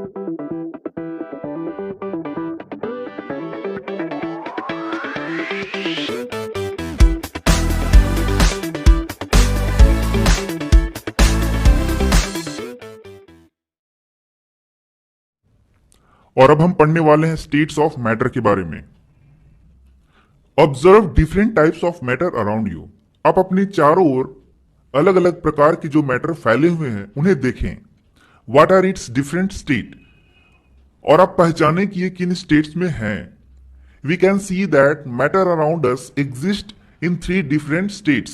और अब हम पढ़ने वाले हैं स्टेट्स ऑफ मैटर के बारे में। Observe different types of matter around you. आप अपने चारों ओर अलग अलग प्रकार के जो मैटर फैले हुए हैं उन्हें देखें। What are its different state, और आप पहचाने कि ये किन स्टेट्स में हैं। We can see that matter around us exist in 3 different states.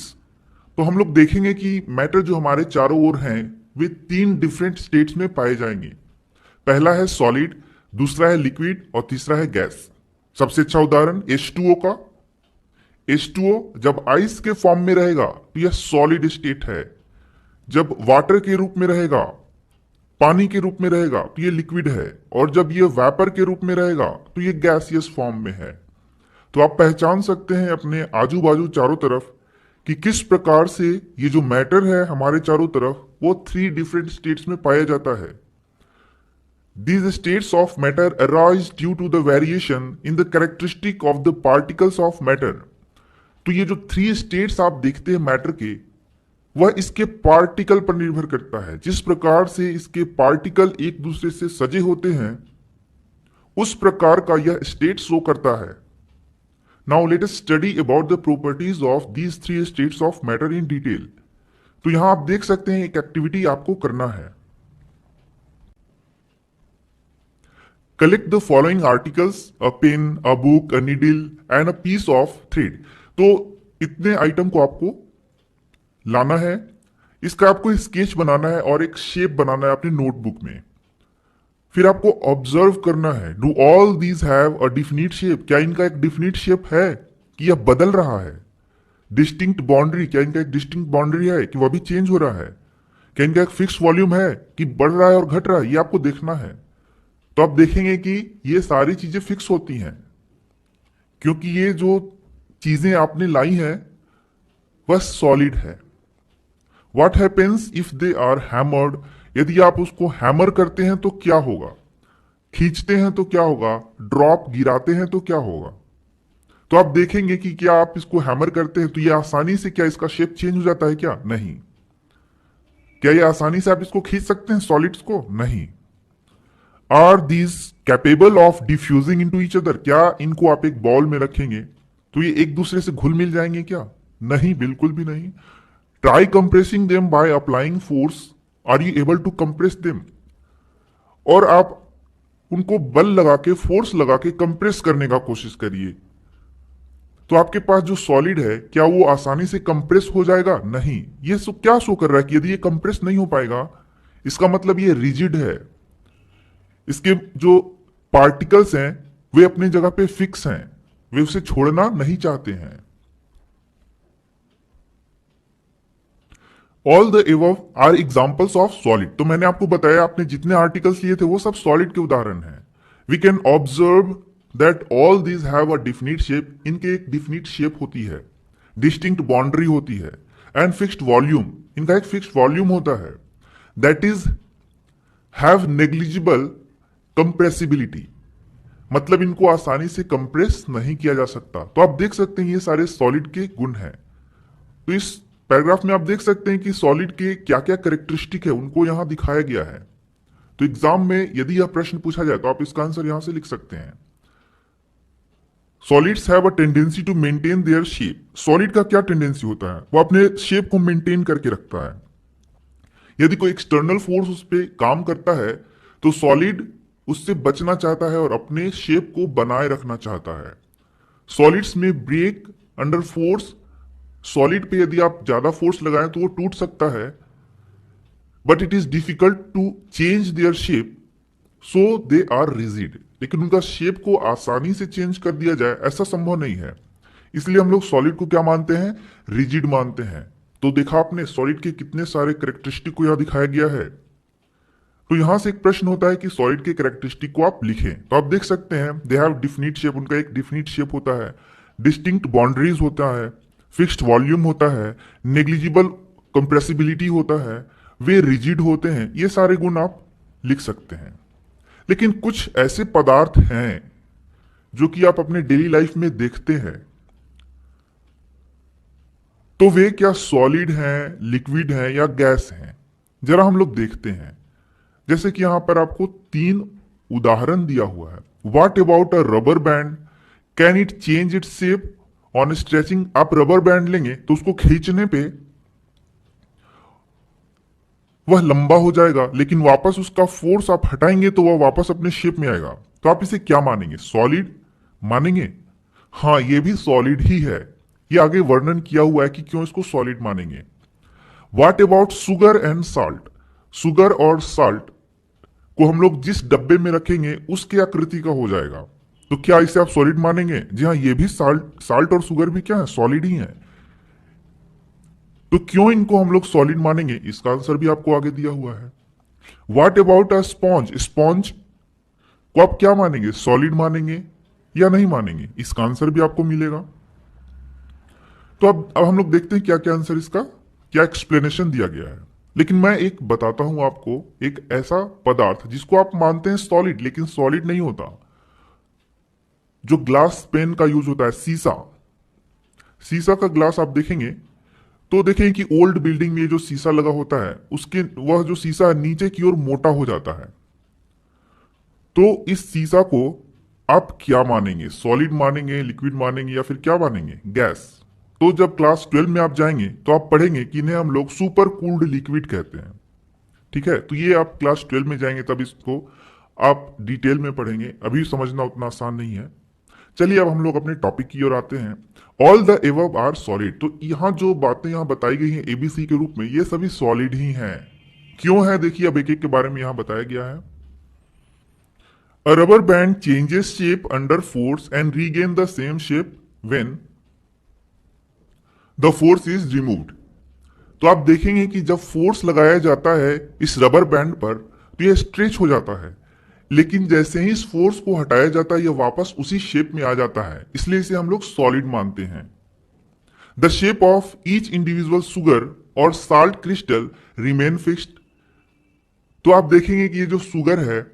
तो हम लोग देखेंगे कि मैटर जो हमारे चारों ओर हैं वे 3 डिफरेंट स्टेट्स में पाए जाएंगे। पहला है सॉलिड, दूसरा है लिक्विड और तीसरा है गैस। सबसे अच्छा उदाहरण H2O का। H2O जब आइस के फॉर्म में रहेगा तो यह सॉलिड स्टेट है, जब वाटर के रूप में रहेगा, पानी के रूप में रहेगा तो यह लिक्विड है, और जब यह वेपर के रूप में रहेगा तो यह गैसियस फॉर्म में है। तो आप पहचान सकते हैं अपने आजू बाजू चारों तरफ कि किस प्रकार से ये जो मैटर है हमारे चारों तरफ वो 3 डिफरेंट स्टेट्स में पाया जाता है। These states of matter arise due to the variation in the characteristic of the particles of matter। तो ये जो 3 states आप देखते हैं मैटर के, वह इसके पार्टिकल पर निर्भर करता है। जिस प्रकार से इसके पार्टिकल एक दूसरे से सजे होते हैं उस प्रकार का यह स्टेट शो करता है। Now let us study about the properties of these 3 states of matter in detail. तो यहां आप देख सकते हैं एक एक्टिविटी आपको करना है। Collect the following articles: a pen, a book, a needle and a piece of thread। तो इतने आइटम को आपको लाना है, इसका आपको स्केच बनाना है और एक शेप बनाना है अपनी नोटबुक में। फिर आपको ऑब्जर्व करना है, do all these have a definite shape. क्या इनका एक डिफिनिट शेप है कि यह बदल रहा है? डिस्टिंक्ट बाउंड्री, क्या इनका एक डिस्टिंक्ट बाउंड्री है कि वह भी चेंज हो रहा है? क्या इनका एक फिक्स वॉल्यूम है कि बढ़ रहा है और घट रहा है? ये आपको देखना है। तो आप देखेंगे कि ये सारी चीजें फिक्स होती हैं, क्योंकि ये जो चीजें आपने लाई हैं वह सॉलिड है। What happens if they are hammered. यदि आप उसको हैमर करते हैं तो क्या होगा? खींचते हैं तो क्या होगा? ड्रॉप गिराते हैं तो क्या होगा? तो आप देखेंगे कि क्या आप इसको हैमर करते हैं तो ये आसानी से, क्या इसका शेप चेंज हो जाता है? क्या नहीं। क्या ये आसानी से आप इसको खींच सकते हैं सॉलिड्स को? नहीं। Are these capable of diffusing into each other. क्या इनको आप एक बॉल में रखेंगे तो ये एक दूसरे से घुल मिल जाएंगे? क्या नहीं, बिल्कुल भी नहीं। Try compressing them by applying force. Are you able to compress them. और आप उनको बल लगा के, फोर्स लगा के कंप्रेस करने का कोशिश करिए, तो आपके पास जो सॉलिड है क्या वो आसानी से कंप्रेस हो जाएगा? नहीं। ये क्या शो कर रहा है कि यदि ये कंप्रेस नहीं हो पाएगा इसका मतलब ये रिजिड है। इसके जो पार्टिकल्स हैं वे अपनी जगह पे फिक्स हैं, वे उसे छोड़ना नहीं चाहते हैं। All the above are examples of solid. तो मैंने आपको बताया, आपने जितने आर्टिकल्स लिए थे वो सब सॉलिड के उदाहरण हैं। We can observe that all these have a definite shape. इनके एक डिफिनिट शेप होती है, डिस्टिंक्ट बाउंड्री होती है, एंड फिक्स्ड वॉल्यूम। इनका एक फिक्स्ड वॉल्यूम होता है। That is have negligible compressibility, मतलब इनको आसानी से कंप्रेस नहीं किया जा सकता। तो आप देख सकते हैं ये सारे सॉलिड के गुण हैं। तो इस पैराग्राफ में आप देख सकते हैं कि सॉलिड के क्या क्या कैरेक्टरिस्टिक है उनको यहां दिखाया गया है। तो एग्जाम में यदि यह प्रश्न पूछा जाए तो आप इसका आंसर यहां से लिख सकते हैं। Solids have a tendency to maintain their shape. Solid का क्या टेंडेंसी होता है? वो अपने शेप को मेंटेन करके रखता है। यदि कोई एक्सटर्नल फोर्स उस पर काम करता है तो सॉलिड उससे बचना चाहता है और अपने शेप को बनाए रखना चाहता है। सॉलिड्स में ब्रेक अंडर फोर्स। सॉलिड पे यदि आप ज्यादा फोर्स लगाएं तो वो टूट सकता है, but it is difficult to change their shape, so they are rigid. लेकिन उनका शेप को आसानी से चेंज कर दिया जाए ऐसा संभव नहीं है, इसलिए हम लोग सॉलिड को क्या मानते हैं? रिजिड मानते हैं। तो देखा आपने सॉलिड के कितने सारे कैरेक्टरिस्टिक को यहां दिखाया गया है। तो यहां से एक प्रश्न होता है कि सॉलिड के कैरेक्टरिस्टिक को आप लिखें। तो आप देख सकते हैं दे हैव डिफिनिट शेप। उनका एक डिफिनिट शेप होता है, डिस्टिंक्ट बाउंड्रीज होता है, फिक्स्ड वॉल्यूम होता है, नेग्लिजिबल कंप्रेसिबिलिटी होता है, वे रिजिड होते हैं। ये सारे गुण आप लिख सकते हैं। लेकिन कुछ ऐसे पदार्थ हैं जो कि आप अपने डेली लाइफ में देखते हैं, तो वे क्या सॉलिड हैं, लिक्विड हैं या गैस हैं, जरा हम लोग देखते हैं। जैसे कि यहां पर आपको 3 उदाहरण दिया हुआ है। What about a rubber band, can it change its shape on stretching. आप रबर बैंड लेंगे तो उसको खींचने पे वह लंबा हो जाएगा, लेकिन वापस उसका फोर्स आप हटाएंगे तो वह वापस अपने शेप में आएगा। तो आप इसे क्या मानेंगे, सॉलिड मानेंगे? हाँ, ये भी सॉलिड ही है। ये आगे वर्णन किया हुआ है कि क्यों इसको सॉलिड मानेंगे। What about sugar and salt, sugar और साल्ट को हम लोग जिस डब्बे में रखेंगे उसके आकृति का हो जाएगा, तो क्या इसे आप सॉलिड मानेंगे? जी हाँ, ये भी साल्ट और शुगर भी क्या है, सॉलिड ही है। तो क्यों इनको हम लोग सॉलिड मानेंगे, इसका आंसर भी आपको आगे दिया हुआ है। What about a sponge, sponge को आप क्या मानेंगे, सॉलिड मानेंगे या नहीं मानेंगे, इसका आंसर भी आपको मिलेगा। तो अब हम लोग देखते हैं क्या क्या आंसर, इसका क्या एक्सप्लेनेशन दिया गया है। लेकिन मैं एक बताता हूं आपको, एक ऐसा पदार्थ जिसको आप मानते हैं सॉलिड लेकिन सॉलिड नहीं होता, जो ग्लास पेन का यूज होता है, शीशा। शीशा का ग्लास आप देखेंगे तो देखें कि ओल्ड बिल्डिंग में जो शीशा लगा होता है उसके वह जो शीशा नीचे की ओर मोटा हो जाता है। तो इस शीशा को आप क्या मानेंगे, सॉलिड मानेंगे, लिक्विड मानेंगे या फिर क्या मानेंगे, गैस। तो जब क्लास 12 में आप जाएंगे तो आप पढ़ेंगे कि इन्हें हम लोग सुपर कूल्ड लिक्विड कहते हैं। ठीक है, तो ये आप क्लास 12 में जाएंगे तब इसको आप डिटेल में पढ़ेंगे, अभी समझना उतना आसान नहीं है। चलिए अब हम लोग अपने टॉपिक की ओर आते हैं। All the above are solid, तो यहाँ जो बातें यहाँ बताई गई हैं एबीसी के रूप में, ये सभी सॉलिड ही हैं। क्यों है देखिए, अब एक एक के बारे में यहाँ बताया गया है। अ rubber band changes shape under force and regain the same shape when the force is removed. तो आप देखेंगे कि जब फोर्स लगाया जाता है इस रबर बैंड पर तो यह स्ट्रेच हो जाता है, लेकिन जैसे ही इस फोर्स को हटाया जाता है यह वापस उसी शेप में आ जाता है, इसलिए इसे हम लोग सॉलिड मानते हैं। The shape of each individual sugar और साल्ट क्रिस्टल रिमेन फिक्स्ड। तो आप देखेंगे कि ये जो शुगर है,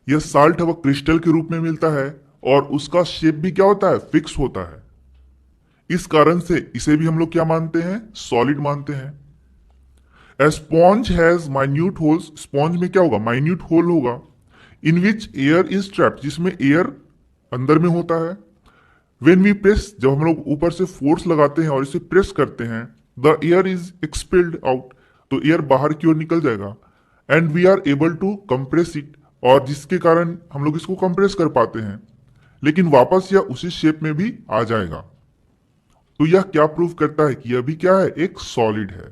यह साल्ट है, वह क्रिस्टल के रूप में मिलता है और उसका शेप भी क्या होता है, फिक्स होता है। इस कारण से इसे भी हम लोग क्या मानते हैं, सॉलिड मानते हैं। A sponge has minute holes, sponge में क्या होगा, माइन्यूट होल होगा, in which air is trapped, जिसमें एयर अंदर में होता है। वेन वी प्रेस, जब हम लोग ऊपर से फोर्स लगाते हैं और इसे प्रेस करते हैं, the air is expelled out, तो एयर बाहर की ओर निकल जाएगा। And we are able to compress it, और जिसके कारण हम लोग इसको कंप्रेस कर पाते हैं, लेकिन वापस यह उसी शेप में भी आ जाएगा। तो यह क्या प्रूव करता है कि यह भी क्या है, एक सॉलिड है।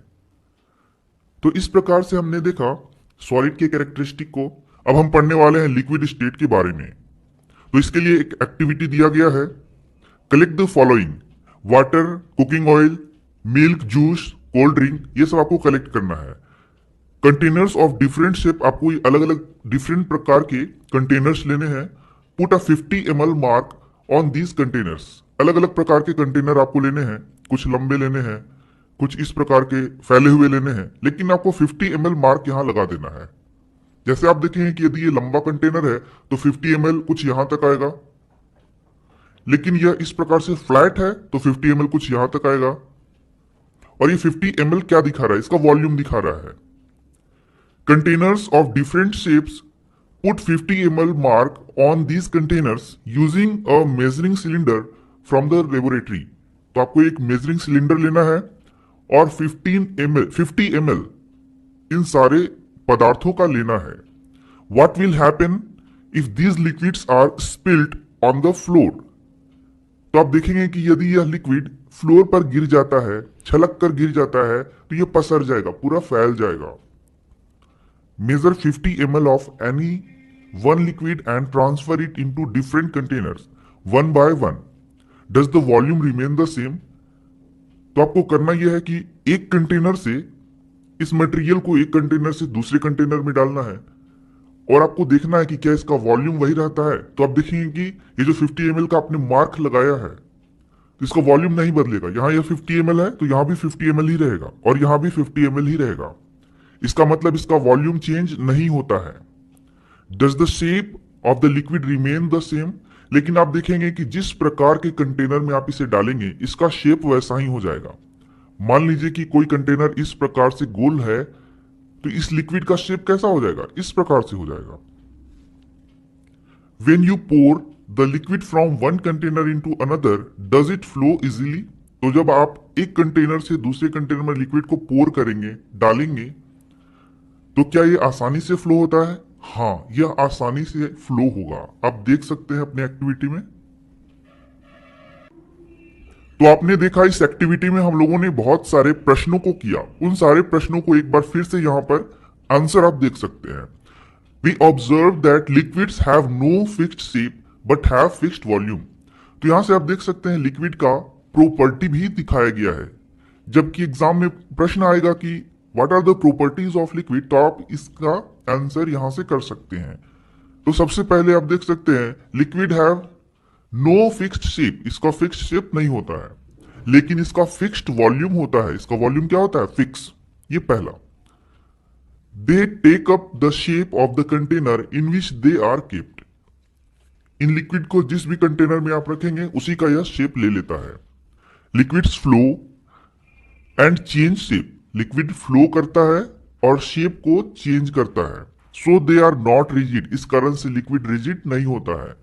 तो इस प्रकार से हमने देखा सॉलिड के कैरेक्टरिस्टिक को। अब हम पढ़ने वाले हैं लिक्विड स्टेट के बारे में। तो इसके लिए एक एक्टिविटी दिया गया है, collect the following, water, cooking oil, milk, juice, cold drink, ये सब आपको कलेक्ट करना है। कंटेनर्स ऑफ डिफरेंट शेप, आपको अलग अलग डिफरेंट प्रकार के कंटेनर्स लेने हैं। Put a 50 ml mark on these containers, अलग अलग प्रकार के कंटेनर आपको लेने हैं, कुछ लंबे लेने हैं, कुछ इस प्रकार के फैले हुए लेने हैं, लेकिन आपको 50 ml मार्क यहां लगा देना है। जैसे आप देखेंगे कि यदि ये लंबा कंटेनर है तो 50 ml कुछ यहां तक आएगा, लेकिन यह इस प्रकार से फ्लैट है तो 50 ml कुछ यहां तक आएगा। और ये 50 ml क्या दिखा रहा है, इसका वॉल्यूम दिखा रहा है। Containers of different shapes, put 50 ml mark on these containers using a measuring cylinder from the laboratory। तो आपको एक मेजरिंग सिलेंडर लेना है और 50 ml इन सारे पदार्थों का लेना है। What will happen if these liquids are spilled on the floor? तो आप देखेंगे कि यदि यह लिक्विड फ्लोर पर गिर जाता है, छलक कर गिर जाता है, तो यह पसर जाएगा, पूरा फैल जाएगा। Measure 50 ml of any one liquid and transfer it into different containers one by one. Does the volume remain the same? तो आपको करना यह है कि एक कंटेनर से इस मटेरियल को एक कंटेनर से दूसरे कंटेनर में डालना है और आपको देखना है कि क्या इसका वॉल्यूम वही रहता है। तो आप देखेंगे कि ये जो 50 ml का आपने मार्क लगाया है तो इसका वॉल्यूम नहीं बदलेगा। यहां यह 50 ml है तो यहां भी 50 ml ही रहेगा और यहां भी 50 ml ही रहेगा। इसका मतलब इसका वॉल्यूम चेंज नहीं होता है। Does the shape of the liquid remain the same? लेकिन आप देखेंगे कि जिस प्रकार के कंटेनर में आप इसे डालेंगे इसका शेप वैसा ही हो जाएगा। मान लीजिए कि कोई कंटेनर इस प्रकार से गोल है, तो इस लिक्विड का शेप कैसा हो जाएगा? इस प्रकार से हो जाएगा। When you pour the liquid from one container into another, does it flow easily? तो जब आप एक कंटेनर से दूसरे कंटेनर में लिक्विड को पोर करेंगे, डालेंगे, तो क्या ये आसानी से फ्लो होता है? हाँ, यह आसानी से फ्लो होगा। आप देख सकते हैं अपने एक्टिविटी में। तो आपने देखा इस एक्टिविटी में हम लोगों ने बहुत सारे प्रश्नों को किया। उन सारे प्रश्नों को एक बार फिर से यहां पर आंसर आप देख सकते हैं। We observe that liquids have no fixed shape but have fixed volume. तो यहां से आप देख सकते हैं लिक्विड का प्रॉपर्टी भी दिखाया गया है। जबकि एग्जाम में प्रश्न आएगा कि what are the properties of liquid, तो आप इसका आंसर यहां से कर सकते हैं। तो सबसे पहले आप देख सकते हैं liquid have no fixed shape, इसका फिक्स्ड शेप नहीं होता है, लेकिन इसका फिक्स्ड वॉल्यूम होता है। इसका वॉल्यूम क्या होता है? फिक्स। ये पहला। They take up the shape of the container in which they are kept. In liquid को जिस भी कंटेनर में आप रखेंगे उसी का यह शेप ले लेता है। Liquids flow and change shape, liquid flow करता है और शेप को चेंज करता है। सो दे आर नॉट रिजिड, इस कारण से लिक्विड रिजिड नहीं होता है।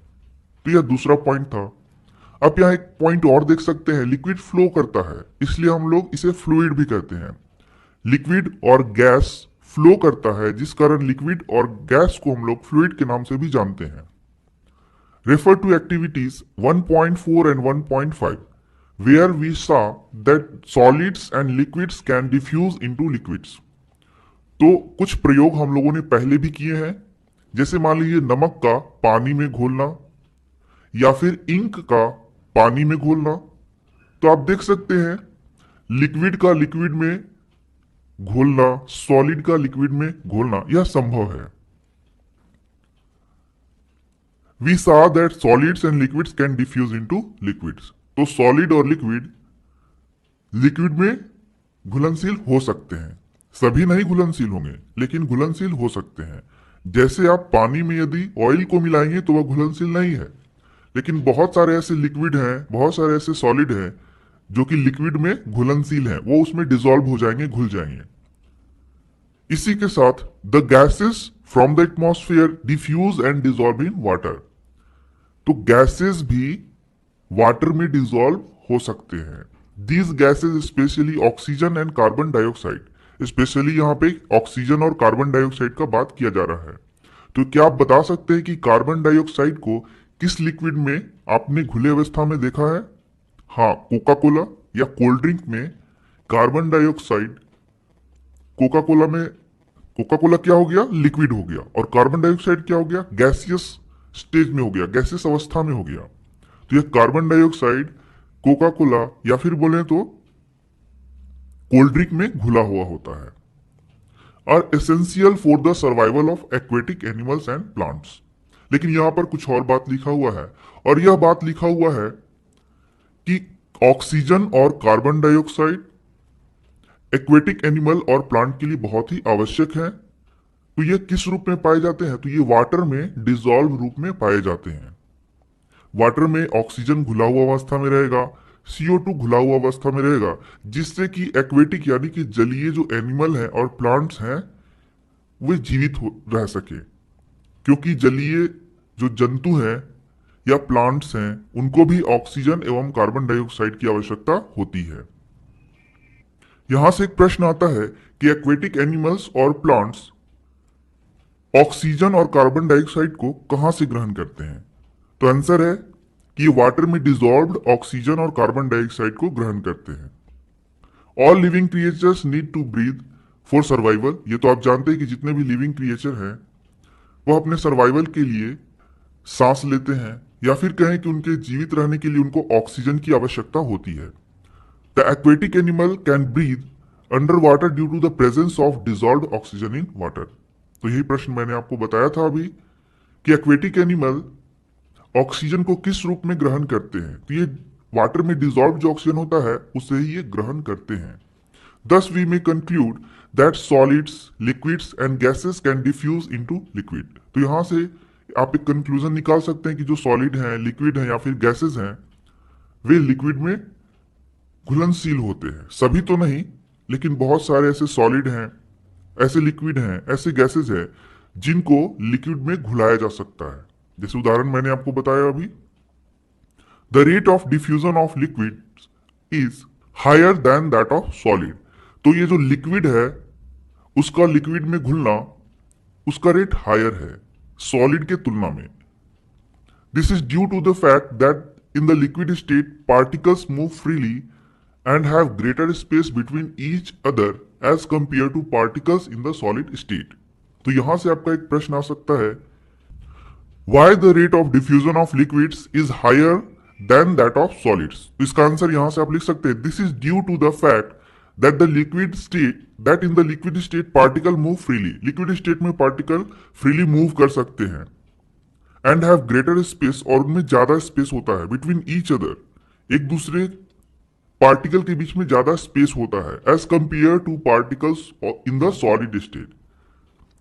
तो यह दूसरा पॉइंट था। आप यहां एक पॉइंट और देख सकते हैं, लिक्विड फ्लो करता है इसलिए हम लोग इसे फ्लूइड भी कहते हैं। लिक्विड और गैस फ्लो करता है जिस कारण लिक्विड और गैस को हम लोग फ्लूइड के नाम से भी जानते हैं। Refer to activities 1.4 and 1.5 where we saw that solids and liquids can diffuse into liquids. तो कुछ प्रयोग हम लोगों ने पहले भी किए हैं, जैसे मान लीजिए नमक का पानी में घोलना या फिर इंक का पानी में घोलना। तो आप देख सकते हैं लिक्विड का लिक्विड में घोलना, सॉलिड का लिक्विड में घोलना, यह संभव है। We saw that solids and liquids can diffuse into liquids. तो सॉलिड और लिक्विड में घुलनशील हो सकते हैं। सभी नहीं घुलनशील होंगे, लेकिन घुलनशील हो सकते हैं। जैसे आप पानी में यदि ऑयल को मिलाएंगे तो वह घुलनशील नहीं है, लेकिन बहुत सारे ऐसे लिक्विड हैं, बहुत सारे ऐसे सॉलिड हैं जो कि लिक्विड में घुलनशील हैं, वो उसमें डिसॉल्व हो जाएंगे, घुल जाएंगे। इसी के साथ the gases from the atmosphere diffuse and dissolve in water. तो गैसेस भी वाटर में डिसॉल्व हो सकते हैं। These gases specially oxygen and carbon dioxide, specially यहाँ पे ऑक्सीजन और कार्बन डाइऑक्साइड का बात किया जा रहा है। तो क्या आप बता सकते हैं कि कार्बन डाइऑक्साइड को किस लिक्विड में आपने घुले अवस्था में देखा है? हाँ, कोका कोला या कोल्ड ड्रिंक में कार्बन डाइऑक्साइड, कोका कोला क्या हो गया? लिक्विड हो गया। और कार्बन डाइऑक्साइड क्या हो गया? गैसियस स्टेज में हो गया, गैसियस अवस्था में हो गया। तो यह कार्बन डाइऑक्साइड कोका कोला या फिर बोले तो कोल्ड ड्रिंक में घुला हुआ होता है। Are essential for the survival of aquatic animals and plants. लेकिन यहां पर कुछ और बात लिखा हुआ है, और यह बात लिखा हुआ है कि ऑक्सीजन और कार्बन डाइऑक्साइड एक्वेटिक एनिमल और प्लांट के लिए बहुत ही आवश्यक है। तो ये किस रूप में पाए जाते हैं? तो ये वाटर में डिसॉल्व रूप में पाए जाते हैं। वाटर में ऑक्सीजन घुला हुआ अवस्था में रहेगा, CO2 घुला हुआ अवस्था में रहेगा, जिससे कि एक्वेटिक यानी कि जलीय जो एनिमल है और प्लांट्स हैं वे जीवित रह सके। क्योंकि जलीय जो जंतु हैं या प्लांट्स हैं उनको भी ऑक्सीजन एवं कार्बन डाइऑक्साइड की आवश्यकता होती है। यहां से एक प्रश्न आता है कि एक्वेटिक एनिमल्स और प्लांट्स ऑक्सीजन और कार्बन डाइऑक्साइड को कहां से ग्रहण करते हैं? तो आंसर है कि ये वाटर में डिसॉल्व्ड ऑक्सीजन और कार्बन डाइऑक्साइड को ग्रहण करते हैं। All living creatures need to breathe for survival. ये तो आप जानते हैं कि जितने भी लिविंग क्रिएचर हैं वो अपने सर्वाइवल के लिए सांस लेते हैं, या फिर कहें कि उनके जीवित रहने के लिए उनको ऑक्सीजन की आवश्यकता होती है। The aquatic animal can breathe under water due to the presence of dissolved oxygen in water. तो यही प्रश्न मैंने आपको बताया था अभी कि एक्वेटिक एनिमल ऑक्सीजन को किस रूप में ग्रहण करते हैं। तो ये वाटर में डिसॉल्व जो ऑक्सीजन होता है उसे ही ये ग्रहण करते हैं। Thus we may conclude that solids, liquids and gases can diffuse into liquid. तो यहां से आप एक कंक्लूजन निकाल सकते हैं कि जो सॉलिड हैं, लिक्विड हैं या फिर गैसेस हैं, वे लिक्विड में घुलनशील होते हैं। सभी तो नहीं, लेकिन बहुत सारे ऐसे सॉलिड हैं, ऐसे लिक्विड हैं, ऐसे गैसेस हैं जिनको लिक्विड में घुलाया जा सकता है। जैसे उदाहरण मैंने आपको बताया अभी, the rate of diffusion of liquid is higher than that of solid. तो ये जो लिक्विड है उसका लिक्विड में घुलना, उसका रेट हायर है सॉलिड के तुलना में। This is due to the fact that in the liquid state particles move freely and have greater space between each other as compare to particles in the solid state. तो यहां से आपका एक प्रश्न आ सकता है, why the rate of diffusion of liquids is higher than that of solids. तो इसका आंसर यहां से आप लिख सकते हैं, this is due to the fact that in the liquid state particle move freely. Liquid state में पार्टिकल फ्रीली मूव कर सकते हैं एंड हैव ग्रेटर स्पेस, और उनमें ज्यादा स्पेस होता है, बिटवीन ईच अदर, एक दूसरे पार्टिकल के बीच में ज्यादा स्पेस होता है, as compare to particles in the solid state,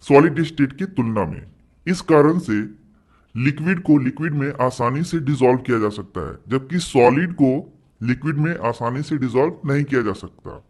solid state की तुलना में। इस कारण से लिक्विड को लिक्विड में आसानी से डिसॉल्व किया जा सकता है, जबकि सॉलिड को लिक्विड में आसानी से डिसॉल्व नहीं किया जा सकता।